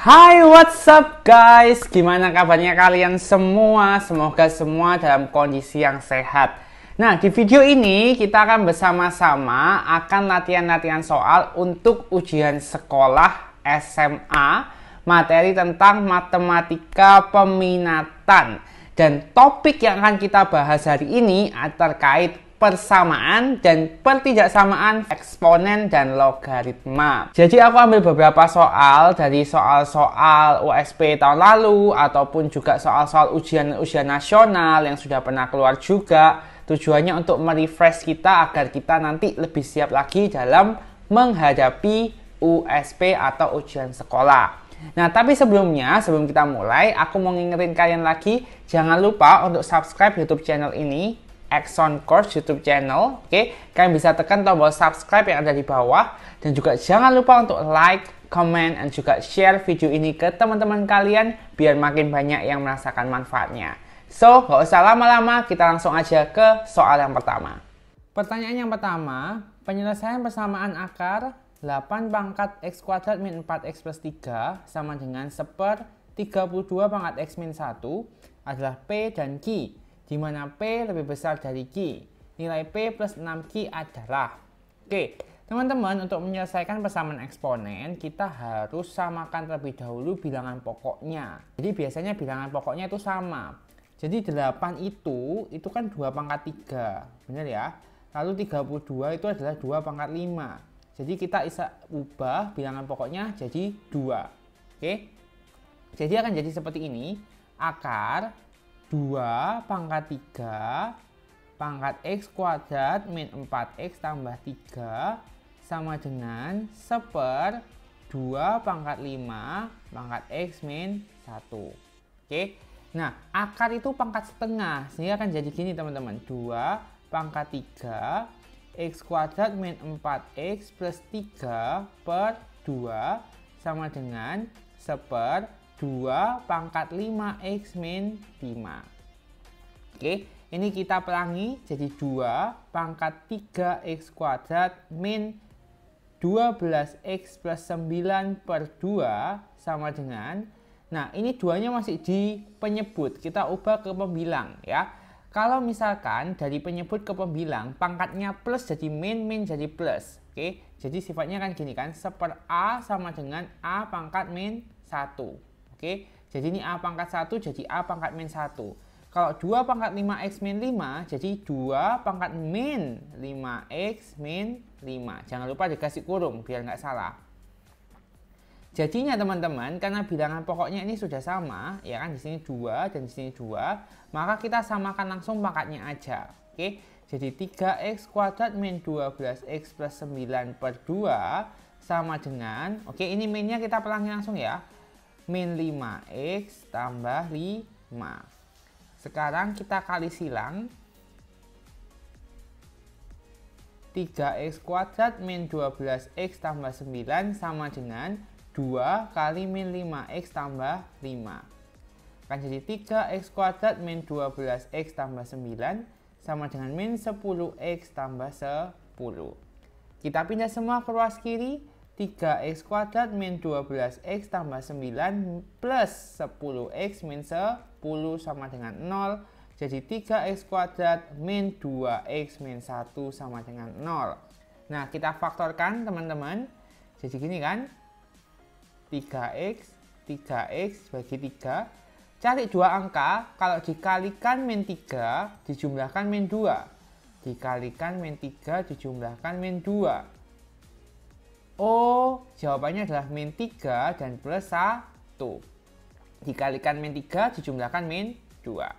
Hai, what's up guys? Gimana kabarnya kalian semua? Semoga semua dalam kondisi yang sehat. Nah, di video ini kita akan bersama-sama akan latihan-latihan soal untuk ujian sekolah SMA, materi tentang matematika peminatan. Dan topik yang akan kita bahas hari ini terkait persamaan dan pertidaksamaan eksponen dan logaritma. Jadi aku ambil beberapa soal dari soal-soal USP tahun lalu ataupun juga soal-soal ujian nasional yang sudah pernah keluar juga. Tujuannya untuk merefresh kita agar kita nanti lebih siap lagi dalam menghadapi USP atau ujian sekolah. Nah, tapi sebelum kita mulai, aku mau ngingetin kalian lagi, jangan lupa untuk subscribe YouTube channel ini, Axon Course YouTube channel. Oke, kalian bisa tekan tombol subscribe yang ada di bawah, dan juga jangan lupa untuk like, comment, dan juga share video ini ke teman-teman kalian biar makin banyak yang merasakan manfaatnya. So, gak usah lama-lama, kita langsung aja ke soal yang pertama. Pertanyaan yang pertama, penyelesaian persamaan akar 8 pangkat x kuadrat min 4x plus 3 sama dengan 1/32 pangkat x min 1 adalah P dan Q, di mana P lebih besar dari Q. Nilai P plus 6Q adalah. Oke, teman-teman, untuk menyelesaikan persamaan eksponen, kita harus samakan terlebih dahulu bilangan pokoknya. Jadi biasanya bilangan pokoknya itu sama. Jadi 8 itu kan 2 pangkat 3, benar ya? Lalu 32 itu adalah 2 pangkat 5. Jadi kita bisa ubah bilangan pokoknya jadi 2. Oke? Jadi akan jadi seperti ini. Akar 2 pangkat 3 pangkat x kuadrat min 4x tambah 3 sama dengan 1/2 pangkat 5 pangkat x min 1. Oke? Nah, akar itu pangkat setengah. Sehingga akan jadi gini teman-teman. 2 pangkat 3 x kuadrat min 4x plus 3 per 2 sama dengan 1/2 pangkat 5x min 5. Oke, ini kita pelangi jadi 2 pangkat 3x kuadrat min 12x plus 9 per 2 sama dengan, nah ini 2-nya masih di penyebut, kita ubah ke pembilang ya. Kalau misalkan dari penyebut ke pembilang, pangkatnya plus jadi min, min jadi plus. Oke, jadi sifatnya kan gini kan, 1/A sama dengan A pangkat min 1. Oke, jadi ini A pangkat 1 jadi A pangkat min 1. Kalau 2 pangkat 5x min 5, jadi 2 pangkat min 5x min 5. Jangan lupa dikasih kurung, biar nggak salah. Jadinya teman-teman, karena bilangan pokoknya ini sudah sama, ya kan, di sini 2 dan di sini 2, maka kita samakan langsung pangkatnya aja. Oke, jadi 3x kuadrat min 12x plus 9 per 2 sama dengan, oke, ini minnya kita pelangi langsung ya, min 5x tambah 5. Sekarang kita kali silang, 3x kuadrat min 12x tambah 9 sama dengan 2 kali min 5x tambah 5. Akan jadi 3x kuadrat min 12x tambah 9 sama dengan min 10x tambah 10. Kita pindah semua ke ruas kiri. 3x kuadrat min 12x tambah 9 plus 10x min 10 sama dengan 0. Jadi 3x kuadrat min 2x min 1 sama dengan 0. Nah, kita faktorkan teman-teman. Jadi gini kan. 3x bagi 3. Cari dua angka, kalau dikalikan min 3 dijumlahkan min 2. Dikalikan min 3 dijumlahkan min 2. Oh, jawabannya adalah min 3 dan plus 1. Dikalikan min 3 dijumlahkan min 2.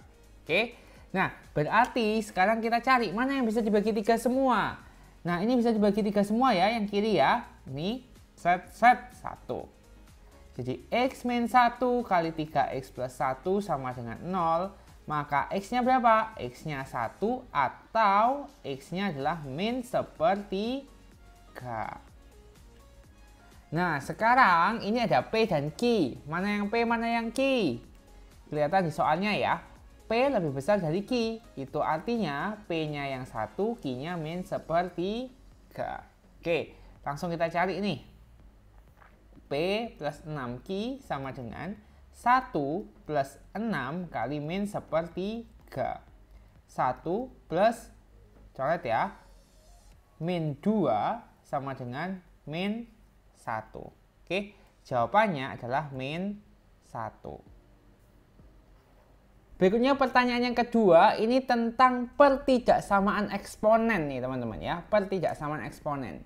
Oke. Nah, berarti sekarang kita cari mana yang bisa dibagi 3 semua. Nah, ini bisa dibagi 3 semua ya, yang kiri ya. Ini set 1. Jadi x min 1 kali 3x plus 1 sama dengan 0. Maka x-nya berapa? X-nya 1 atau x-nya adalah min 1/3. Nah, sekarang ini ada P dan Q. Mana yang P, mana yang Q? Kelihatan di soalnya ya. P lebih besar dari Q. Itu artinya P-nya yang 1, Q-nya min 1/3. Oke, langsung kita cari nih. P plus 6Q sama dengan 1 plus 6 kali min sepertiga. 1 plus, coret ya, min 2 sama dengan min 1. Oke, jawabannya adalah min 1. Berikutnya pertanyaan yang kedua, ini tentang pertidaksamaan eksponen nih teman-teman ya, pertidaksamaan eksponen.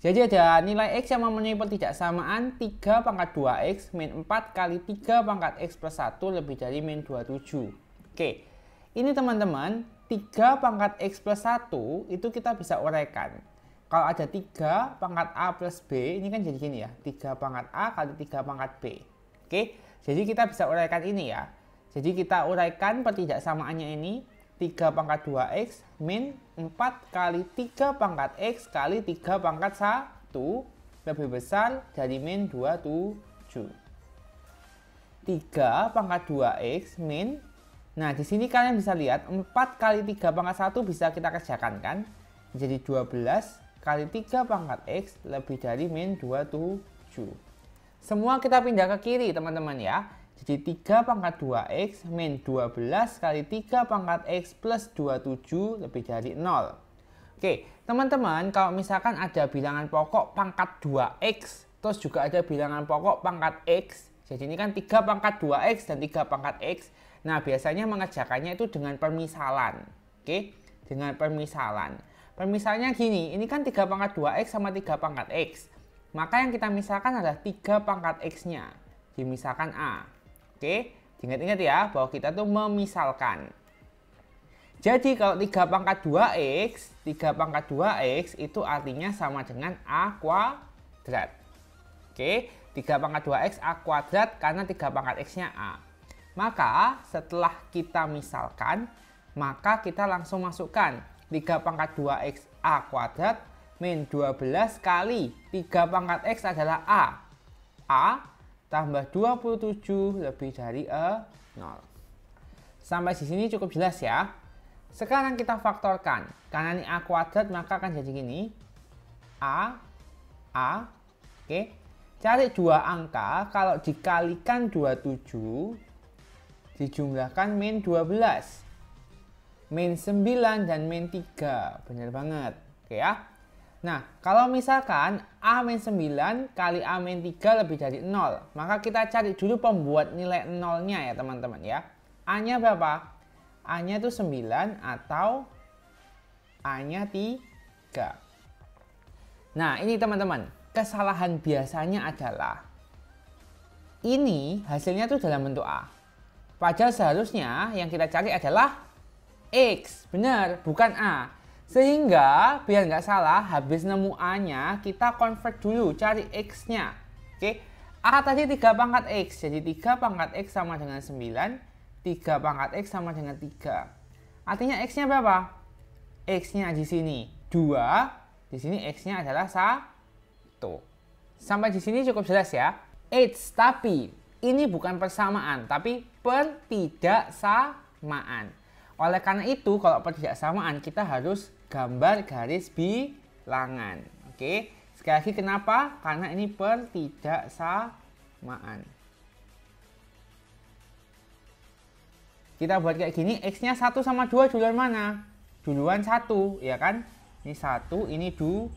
Jadi ada nilai X yang memenuhi pertidaksamaan 3 pangkat 2X min 4 kali 3 pangkat X plus 1 lebih dari min 27. Oke, ini teman-teman 3 pangkat X plus 1 itu kita bisa uraikan. Kalau ada 3 pangkat A plus B, ini kan jadi gini ya, 3 pangkat A kali 3 pangkat B. Oke, jadi kita bisa uraikan ini ya. Jadi kita uraikan pertidaksamaannya ini 3 pangkat 2X min 4 kali 3 pangkat X kali 3 pangkat 1 lebih besar dari min 27. 3 pangkat 2X min, nah di sini kalian bisa lihat 4 kali 3 pangkat 1 bisa kita kerjakan kan. Jadi 12 kali 3 pangkat X lebih dari min 27. Semua kita pindah ke kiri teman-teman ya. Jadi 3 pangkat 2X min 12 kali 3 pangkat X plus 27 lebih dari 0. Oke, teman-teman, kalau misalkan ada bilangan pokok pangkat 2X, terus juga ada bilangan pokok pangkat X, jadi ini kan 3 pangkat 2X dan 3 pangkat X. Nah, biasanya mengerjakannya itu dengan permisalan. Oke, dengan permisalan. Permisalnya gini, ini kan 3 pangkat 2X sama 3 pangkat X. Maka yang kita misalkan adalah 3 pangkat X-nya. Dimisalkan A. Oke, ingat-ingat ya bahwa kita tuh memisalkan. Jadi kalau 3 pangkat 2X, 3 pangkat 2X itu artinya sama dengan A kuadrat. Oke, 3 pangkat 2X A kuadrat karena 3 pangkat X-nya A. Maka setelah kita misalkan, maka kita langsung masukkan 3 pangkat 2X A kuadrat min 12 kali 3 pangkat X adalah A. A tambah 27 lebih dari 0. Sampai di sini cukup jelas ya. Sekarang kita faktorkan. Karena ini A kuadrat maka akan jadi gini. A. Oke. Cari dua angka. Kalau dikalikan 27, dijumlahkan min 12. Min 9 dan min 3. Benar banget. Oke ya. Nah, kalau misalkan A min 9 kali A min 3 lebih dari 0, maka kita cari dulu pembuat nilai 0-nya ya teman-teman ya. A-nya berapa? A-nya itu 9 atau A-nya 3. Nah, ini teman-teman, kesalahan biasanya adalah ini hasilnya tuh dalam bentuk A. Padahal seharusnya yang kita cari adalah X. Benar, bukan A. Sehingga biar nggak salah, habis nemu A-nya, kita convert dulu, cari X-nya. Oke, A tadi 3 pangkat X, jadi 3 pangkat X sama dengan 9, 3 pangkat X sama dengan 3. Artinya X-nya berapa? X-nya di sini 2, di sini X-nya adalah 1. Sampai di sini cukup jelas ya. Tapi ini bukan persamaan, tapi pertidaksamaan. Oleh karena itu, kalau pertidaksamaan kita harus gambar garis bilangan. Oke, sekali lagi kenapa? Karena ini pertidaksamaan. Kita buat kayak gini, X-nya 1 sama 2 duluan mana? Duluan 1, ya kan? Ini 1, ini 2.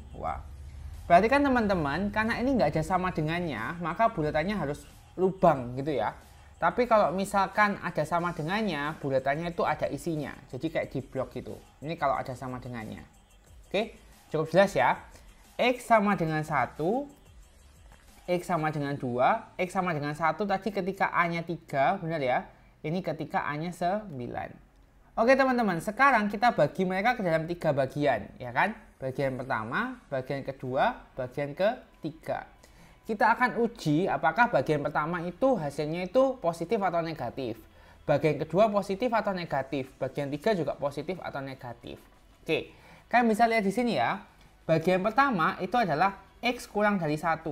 Berarti kan teman-teman, karena ini nggak ada sama dengannya, maka bulatannya harus lubang gitu ya. Tapi kalau misalkan ada sama dengannya, bulatannya itu ada isinya. Jadi kayak di blok gitu. Ini kalau ada sama dengannya. Oke, cukup jelas ya. X sama dengan 1, X sama dengan 2, X sama dengan 1 tadi ketika A-nya 3, benar ya? Ini ketika A-nya 9. Oke teman-teman, sekarang kita bagi mereka ke dalam 3 bagian, ya kan? Bagian pertama, bagian kedua, bagian ketiga. Kita akan uji apakah bagian pertama itu hasilnya itu positif atau negatif. Bagian kedua positif atau negatif. Bagian 3 juga positif atau negatif. Oke, kalian bisa lihat di sini ya. Bagian pertama itu adalah X kurang dari 1.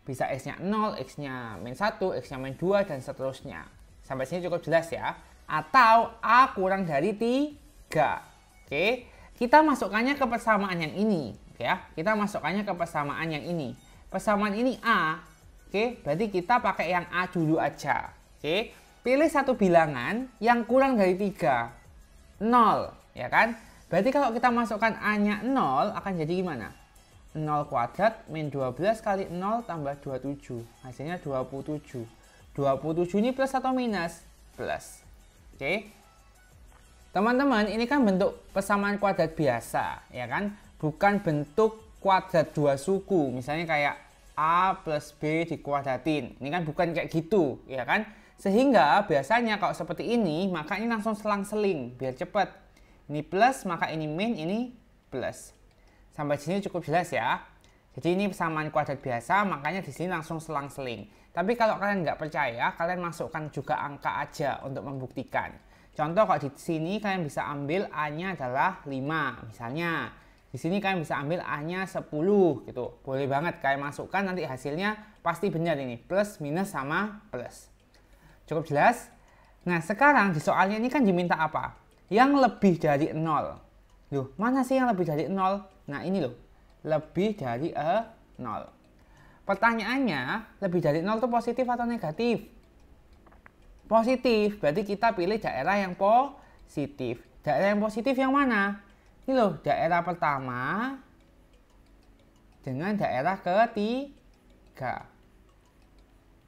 Bisa X-nya 0, X-nya min 1, X-nya min 2, dan seterusnya. Sampai sini cukup jelas ya. Atau A kurang dari 3. Oke, kita masukkannya ke persamaan yang ini. Ya, kita masukkannya ke persamaan yang ini. Persamaan ini A, Oke, berarti kita pakai yang A dulu aja. Oke, pilih satu bilangan yang kurang dari 3. 0, ya kan? Berarti kalau kita masukkan A-nya 0 akan jadi gimana? 0 kuadrat min 12 kali 0 tambah 27. Hasilnya 27. 27 ini plus atau minus? Plus. Oke. Teman-teman, ini kan bentuk persamaan kuadrat biasa, ya kan? Bukan bentuk kuadrat dua suku. Misalnya kayak A plus B dikuadratin. Ini kan bukan kayak gitu, ya kan? Sehingga biasanya kalau seperti ini, maka ini langsung selang-seling biar cepat. Ini plus, maka ini min, ini plus. Sampai sini cukup jelas ya. Jadi ini persamaan kuadrat biasa, makanya di sini langsung selang-seling. Tapi kalau kalian nggak percaya, kalian masukkan juga angka aja untuk membuktikan. Contoh kalau di sini kalian bisa ambil A-nya adalah 5, misalnya. Di sini kalian bisa ambil A-nya 10 gitu. Boleh banget kalian masukkan, nanti hasilnya pasti benar ini. Plus, minus, sama plus. Cukup jelas? Nah, sekarang di soalnya ini kan diminta apa? Yang lebih dari 0. Loh, mana sih yang lebih dari 0? Nah, ini loh. Lebih dari 0. Pertanyaannya, lebih dari 0 itu positif atau negatif? Positif. Berarti kita pilih daerah yang positif. Daerah yang positif yang mana? Ini loh, daerah pertama dengan daerah ketiga.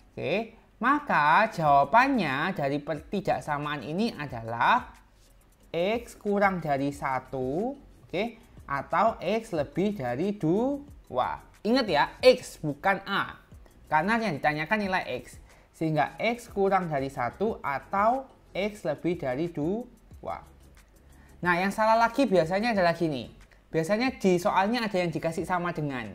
Oke, maka jawabannya dari pertidaksamaan ini adalah X kurang dari 1, oke, atau X lebih dari 2. Ingat ya, X bukan A, karena yang ditanyakan nilai X. Sehingga X kurang dari 1 atau X lebih dari 2. Nah, yang salah lagi biasanya adalah gini. Biasanya di soalnya ada yang dikasih sama dengan.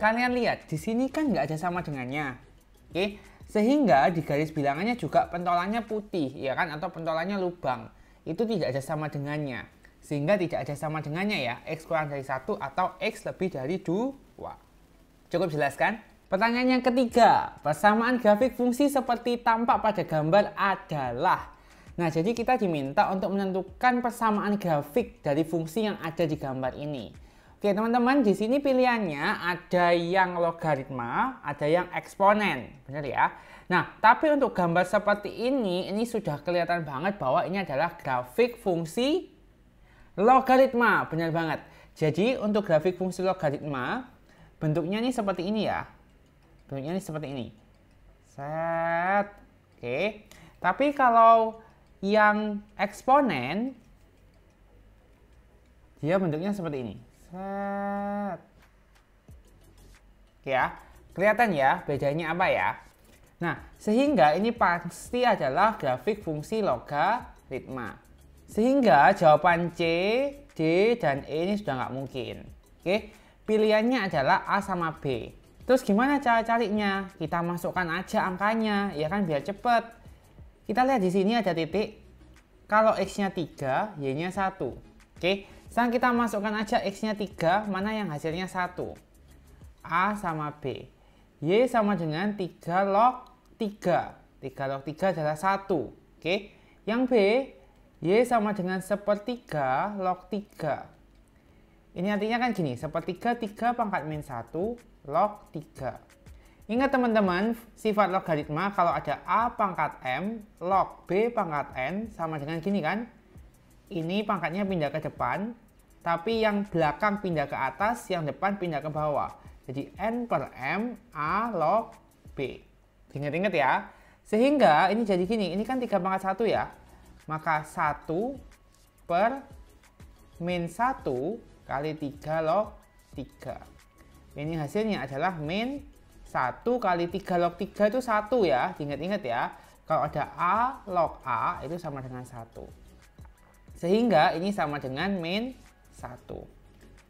Kalian lihat, di sini kan nggak ada sama dengannya. Oke, sehingga di garis bilangannya juga pentolannya putih, ya kan? Atau pentolannya lubang. Itu tidak ada sama dengannya. Sehingga tidak ada sama dengannya ya. X kurang dari 1 atau X lebih dari 2. Cukup jelas kan? Pertanyaan yang ketiga. Persamaan grafik fungsi seperti tampak pada gambar adalah. Nah, jadi kita diminta untuk menentukan persamaan grafik dari fungsi yang ada di gambar ini. Oke, teman-teman, di sini pilihannya ada yang logaritma, ada yang eksponen, benar ya? Nah, tapi untuk gambar seperti ini sudah kelihatan banget bahwa ini adalah grafik fungsi logaritma, benar banget. Jadi, untuk grafik fungsi logaritma, bentuknya ini seperti ini ya. Bentuknya ini seperti ini. Set. Oke. Tapi kalau yang eksponen, dia bentuknya seperti ini. Set. Ya, kelihatan ya bedanya apa ya? Nah, sehingga ini pasti adalah grafik fungsi logaritma. Sehingga jawaban C, D, dan E ini sudah nggak mungkin. Oke, pilihannya adalah A sama B. Terus gimana cara carinya? Kita masukkan aja angkanya, ya kan, biar cepet. Kita lihat di sini ada titik. Kalau X-nya 3, Y-nya 1. Oke, sekarang kita masukkan aja X-nya 3, mana yang hasilnya 1. A sama B. Y sama dengan 3 log 3. 3 log 3 adalah 1. Oke, yang B, Y sama dengan 1/3 log 3. Ini artinya kan gini, 1/3, 3 pangkat min 1 log 3. Ingat teman-teman, sifat logaritma kalau ada A pangkat M log B pangkat N sama dengan gini kan. Ini pangkatnya pindah ke depan, tapi yang belakang pindah ke atas, yang depan pindah ke bawah. Jadi N per M A log B. Ingat-ingat ya. Sehingga ini jadi gini, ini kan 3 pangkat 1 ya. Maka 1 per min 1 kali 3 log 3. Ini hasilnya adalah min 1 kali 3 log 3 itu 1 ya. Ingat-ingat ya. Kalau ada A log A itu sama dengan 1. Sehingga ini sama dengan min 1.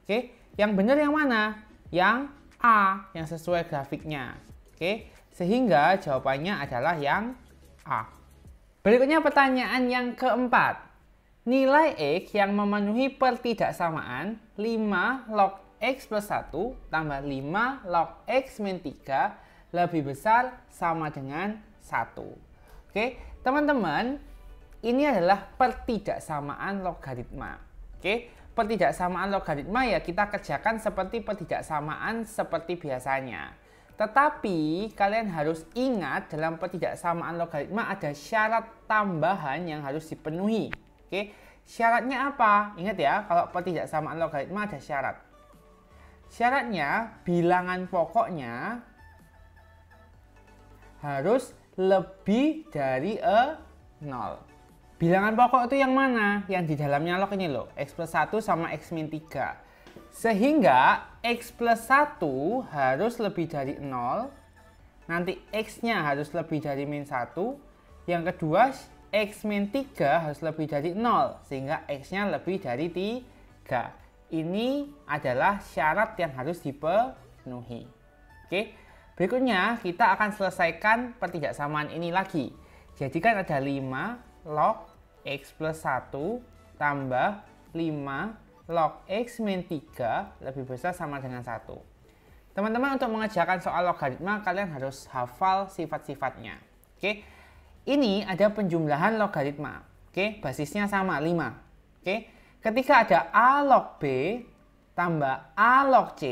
Oke, yang benar yang mana? Yang A, yang sesuai grafiknya. Oke, sehingga jawabannya adalah yang A. Berikutnya pertanyaan yang keempat. Nilai X yang memenuhi pertidaksamaan 5 log X plus 1 tambah 5 log X min 3 lebih besar sama dengan 1. Oke, teman-teman, ini adalah pertidaksamaan logaritma. Oke, pertidaksamaan logaritma ya kita kerjakan seperti pertidaksamaan seperti biasanya. Tetapi kalian harus ingat dalam pertidaksamaan logaritma ada syarat tambahan yang harus dipenuhi. Oke, syaratnya apa? Ingat ya, kalau pertidaksamaan logaritma ada syarat. Syaratnya bilangan pokoknya harus lebih dari 0. Bilangan pokok itu yang mana? Yang di dalamnya log ini loh, x plus 1 sama x min 3. Sehingga x plus 1 harus lebih dari 0. Nanti x-nya harus lebih dari min 1. Yang kedua, x min 3 harus lebih dari 0. Sehingga x-nya lebih dari 3. Ini adalah syarat yang harus dipenuhi. Oke, berikutnya kita akan selesaikan pertidaksamaan ini lagi. Jadi kan ada 5 log x plus 1 tambah 5 log x min 3 lebih besar sama dengan 1. Teman-teman, untuk mengerjakan soal logaritma kalian harus hafal sifat-sifatnya. Oke. Ini ada penjumlahan logaritma. Oke, basisnya sama 5. Oke. Ketika ada a log b tambah a log c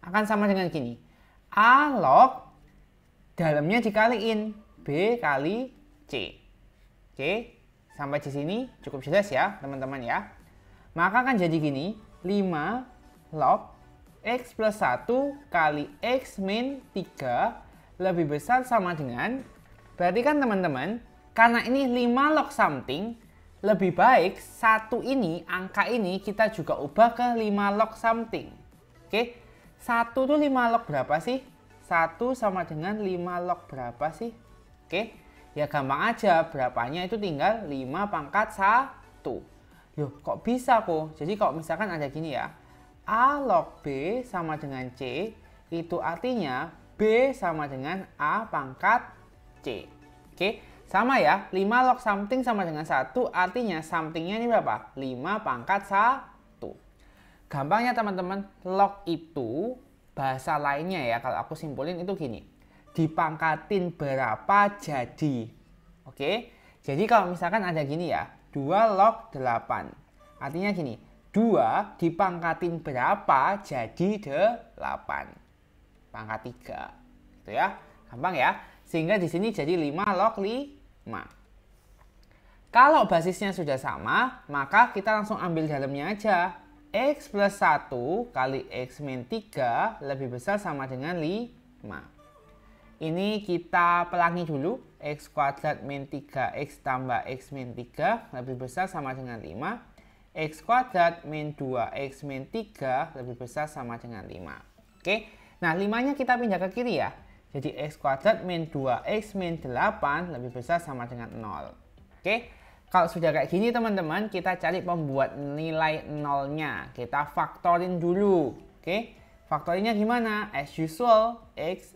akan sama dengan gini. A log dalamnya dikaliin b kali c. Oke, sampai di sini cukup jelas ya, teman-teman ya. Maka akan jadi gini, 5 log x plus 1 kali x min 3 lebih besar sama dengan, berarti kan teman-teman, karena ini 5 log something, lebih baik 1 ini, angka ini kita juga ubah ke 5 log something. Oke, 1 tuh 5 log berapa sih? 1 sama dengan 5 log berapa sih? Oke, ya gampang aja, berapanya itu tinggal 5 pangkat 1. Loh, kok bisa kok? Jadi kalau misalkan ada gini ya, a log b sama dengan c, itu artinya b sama dengan a pangkat c. Oke, sama ya, 5 log something sama dengan 1, artinya somethingnya ini berapa? 5 pangkat 1. Gampangnya teman-teman, log itu bahasa lainnya ya, kalau aku simpulin itu gini, dipangkatin berapa jadi. Oke, jadi kalau misalkan ada gini ya, 2 log 8. Artinya gini, 2 dipangkatin berapa jadi 8. Pangkat 3. Gitu ya. Gampang ya. Sehingga di sini jadi 5 log 5. Kalau basisnya sudah sama, maka kita langsung ambil dalamnya aja. X plus 1 kali x min 3 lebih besar sama dengan 5. Ini kita pelangi dulu. X kuadrat min 3x tambah x min 3 lebih besar sama dengan 5. X kuadrat min 2x min 3 lebih besar sama dengan 5. Oke, nah 5-nya kita pindah ke kiri ya. Jadi x kuadrat min 2x min 8 lebih besar sama dengan 0. Oke, kalau sudah kayak gini teman-teman, kita cari pembuat nilai nolnya. Kita faktorin dulu. Oke, faktorinnya gimana? As usual, x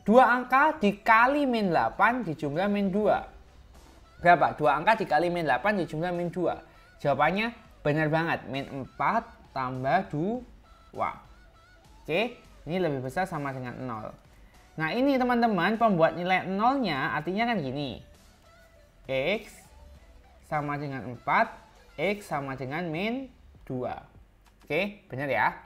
2 angka dikali min 8 dijumlah min 2. Berapa? 2 angka dikali min 8 dijumlah min 2. Jawabannya benar banget. Min 4 tambah 2. Oke, ini lebih besar sama dengan 0. Nah ini teman-teman, pembuat nilai nolnya artinya kan gini. X sama dengan 4, X sama dengan min 2. Oke, benar ya?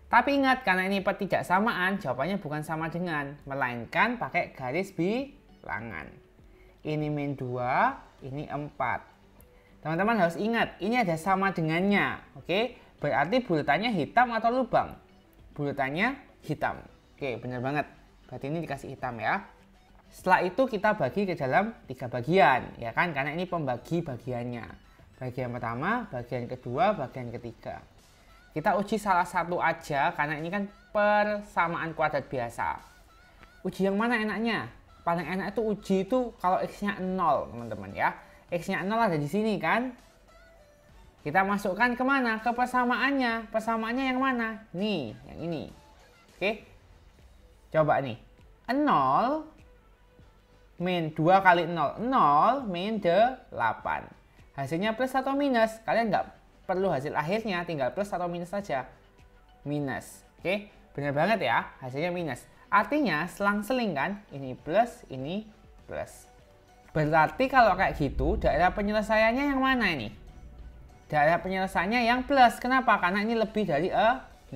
Tapi ingat, karena ini pertidaksamaan, jawabannya bukan sama dengan, melainkan pakai garis bilangan. Ini min 2, ini 4. Teman-teman harus ingat, ini ada sama dengannya. Oke, berarti buletannya hitam atau lubang? Buletannya hitam. Oke, benar banget. Berarti ini dikasih hitam ya. Setelah itu kita bagi ke dalam 3 bagian, ya kan? Karena ini pembagi bagiannya. Bagian pertama, bagian kedua, bagian ketiga. Kita uji salah satu aja karena ini kan persamaan kuadrat biasa. Uji yang mana enaknya? Paling enak itu uji itu kalau x-nya 0, teman-teman ya. X-nya 0 ada di sini kan? Kita masukkan kemana? Ke persamaannya. Persamaannya yang mana? Nih, yang ini. Oke. Coba nih. 0 min 2 kali 0. 0 min 8. Hasilnya plus atau minus? Kalian nggak perlu hasil akhirnya, tinggal plus atau minus saja. Minus. Oke, benar banget ya, hasilnya minus. Artinya selang-seling kan, ini plus, ini plus. Berarti kalau kayak gitu, daerah penyelesaiannya yang mana ini? Daerah penyelesaiannya yang plus. Kenapa? Karena ini lebih dari 0.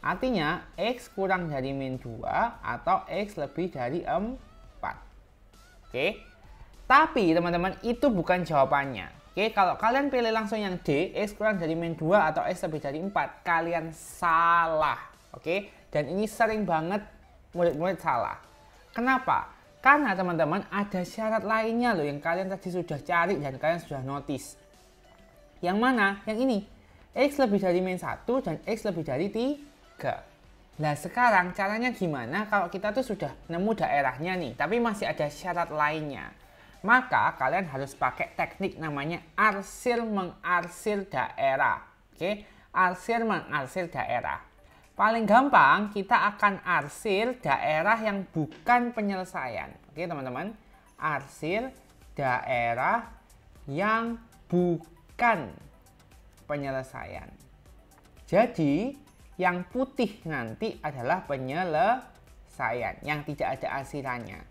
Artinya X kurang dari min 2 atau X lebih dari 4. Oke. Tapi teman-teman itu bukan jawabannya. Oke, kalau kalian pilih langsung yang D, X kurang dari min 2 atau X lebih dari 4, kalian salah. Oke, dan ini sering banget murid-murid salah. Kenapa? Karena teman-teman ada syarat lainnya loh yang kalian tadi sudah cari dan kalian sudah notice. Yang mana? Yang ini. X lebih dari min 1 dan X lebih dari 3. Nah sekarang caranya gimana kalau kita tuh sudah nemu daerahnya nih, tapi masih ada syarat lainnya. Maka kalian harus pakai teknik namanya arsir mengarsir daerah. Oke, arsir mengarsir daerah. Paling gampang kita akan arsir daerah yang bukan penyelesaian. Oke teman-teman, arsir daerah yang bukan penyelesaian. Jadi yang putih nanti adalah penyelesaian yang tidak ada arsirannya.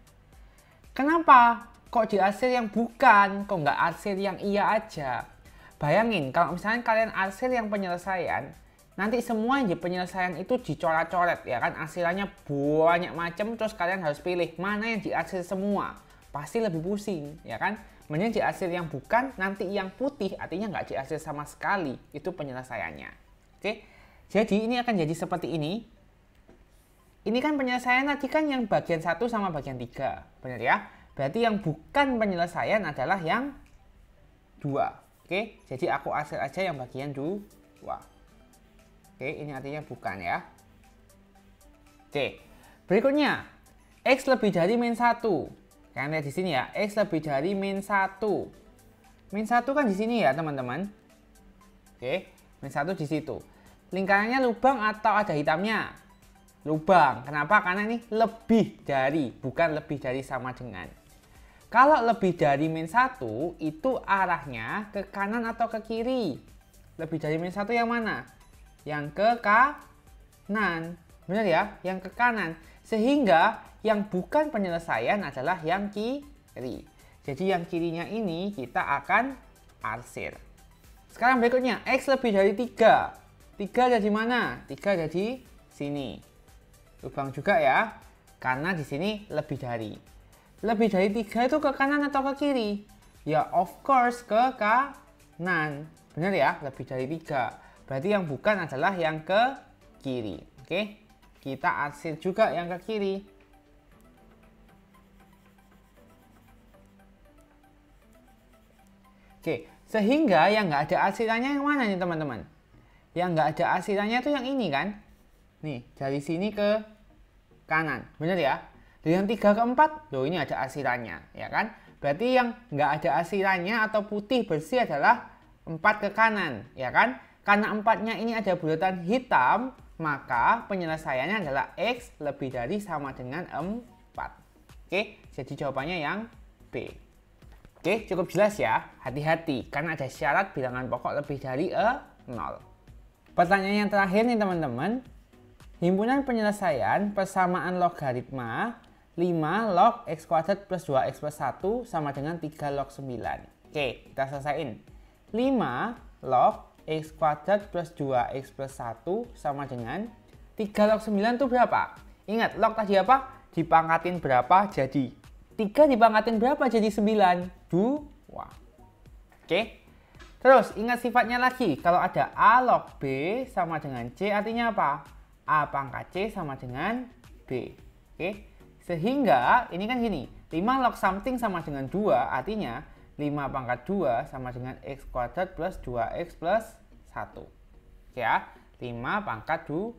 Kenapa? Kok diarsir yang bukan? Kok nggak arsir yang iya aja? Bayangin kalau misalnya kalian arsir yang penyelesaian, nanti semua yang di penyelesaian itu dicoret-coret ya kan, arsirannya banyak macam, terus kalian harus pilih mana yang diarsir semua. Pasti lebih pusing ya kan? Mending diarsir yang bukan, nanti yang putih artinya nggak diarsir sama sekali, itu penyelesaiannya. Oke? Jadi ini akan jadi seperti ini. Ini kan penyelesaian tadi kan yang bagian 1 sama bagian 3. Benar ya? Berarti yang bukan penyelesaian adalah yang 2. Oke, jadi aku arsir aja yang bagian 2. Oke, ini artinya bukan ya. Oke, berikutnya. X lebih dari min 1. Kalian lihat di sini ya, X lebih dari min 1. Min 1 kan di sini ya teman-teman. Oke, min 1 di situ. Lingkarannya lubang atau ada hitamnya? Lubang. Kenapa? Karena ini lebih dari, bukan lebih dari sama dengan. Kalau lebih dari min 1, itu arahnya ke kanan atau ke kiri? Lebih dari min 1 yang mana? Yang ke kanan. Benar ya? Yang ke kanan. Sehingga yang bukan penyelesaian adalah yang kiri. Jadi yang kirinya ini kita akan arsir. Sekarang berikutnya, X lebih dari 3. 3 ada di mana? 3 ada di sini. Lubang juga ya. Karena di sini lebih dari. Lebih dari 3 itu ke kanan atau ke kiri? Ya of course ke kanan. Benar ya? Lebih dari 3. Berarti yang bukan adalah yang ke kiri. Oke? Kita arsir juga yang ke kiri. Oke, sehingga yang nggak ada arsirannya yang mana nih teman-teman? Yang nggak ada arsirannya itu yang ini kan? Nih, dari sini ke kanan. Bener ya? Dari yang 3 ke 4, loh ini ada arsirannya. Ya kan? Berarti yang nggak ada arsirannya atau putih bersih adalah 4 ke kanan. Ya kan? Karena 4-nya ini ada bulatan hitam, maka penyelesaiannya adalah X lebih dari sama dengan 4. Oke, jadi jawabannya yang B. Oke, cukup jelas ya. Hati-hati, karena ada syarat bilangan pokok lebih dari 0. Pertanyaan yang terakhir nih teman-teman. Himpunan penyelesaian persamaan logaritma 5 log x kuadrat plus 2x plus 1 sama dengan 3 log 9. Oke, kita selesaiin. 5 log x kuadrat plus 2x plus 1 sama dengan 3 log 9 itu berapa? Ingat, log tadi apa? Dipangkatin berapa jadi 3 dipangkatin berapa jadi 9? 2. Oke. Terus ingat sifatnya lagi, kalau ada A log B sama dengan C artinya apa? A pangkat C sama dengan B. Oke. Sehingga ini kan gini, 5 log something sama dengan 2 artinya 5 pangkat 2 sama dengan X kuadrat plus 2X plus 1. Oke ya, 5 pangkat 2.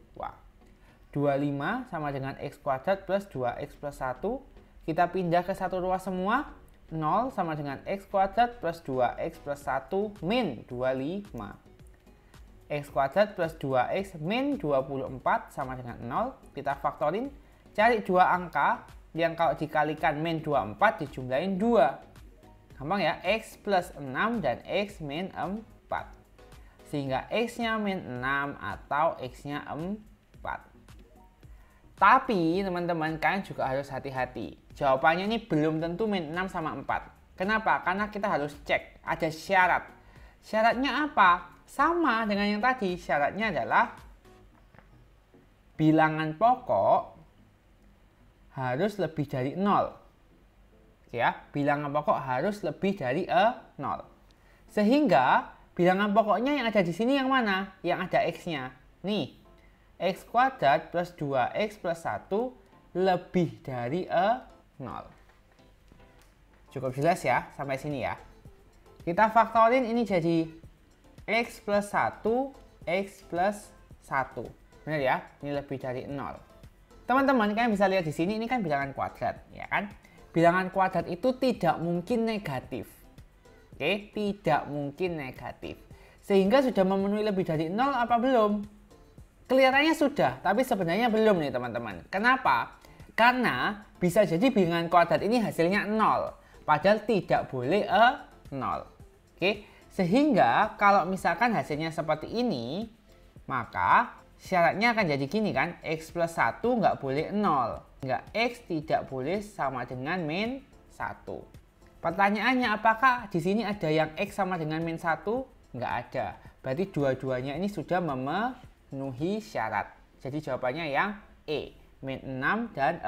25 sama dengan X kuadrat plus 2X plus 1. Kita pindah ke satu ruas semua. 0 sama dengan X kuadrat plus 2X plus 1 min 25. X kuadrat plus 2X min 24 sama dengan 0. Kita faktorin. Cari dua angka yang kalau dikalikan min 24 dijumlahin 2. Gampang ya. X plus 6 dan X min 4. Sehingga X-nya min 6 atau X-nya 4. Tapi teman-teman kalian juga harus hati-hati. Jawabannya ini belum tentu min 6 sama 4. Kenapa? Karena kita harus cek. Ada syarat. Syaratnya apa? Sama dengan yang tadi. Syaratnya adalah bilangan pokok harus lebih dari 0. Oke ya, bilangan pokok harus lebih dari 0. Sehingga bilangan pokoknya yang ada di sini yang mana? Yang ada X-nya. Nih, X kuadrat plus 2X plus 1 lebih dari 0. Cukup jelas ya, sampai sini ya. Kita faktorin ini jadi X plus 1, X plus 1. Benar ya? Ini lebih dari 0. Teman-teman, kalian bisa lihat di sini, ini kan bilangan kuadrat, ya kan? Bilangan kuadrat itu tidak mungkin negatif. Oke, tidak mungkin negatif. Sehingga sudah memenuhi lebih dari 0 apa belum? Kelihatannya sudah, tapi sebenarnya belum nih teman-teman. Kenapa? Karena bisa jadi bilangan kuadrat ini hasilnya 0. Padahal tidak boleh 0. Oke, sehingga kalau misalkan hasilnya seperti ini, maka syaratnya akan jadi gini kan, X plus 1 nggak boleh 0. Nggak, X tidak boleh sama dengan min 1. Pertanyaannya, apakah di sini ada yang X sama dengan min 1? Nggak ada. Berarti dua-duanya ini sudah memenuhi syarat. Jadi jawabannya yang E, min 6 dan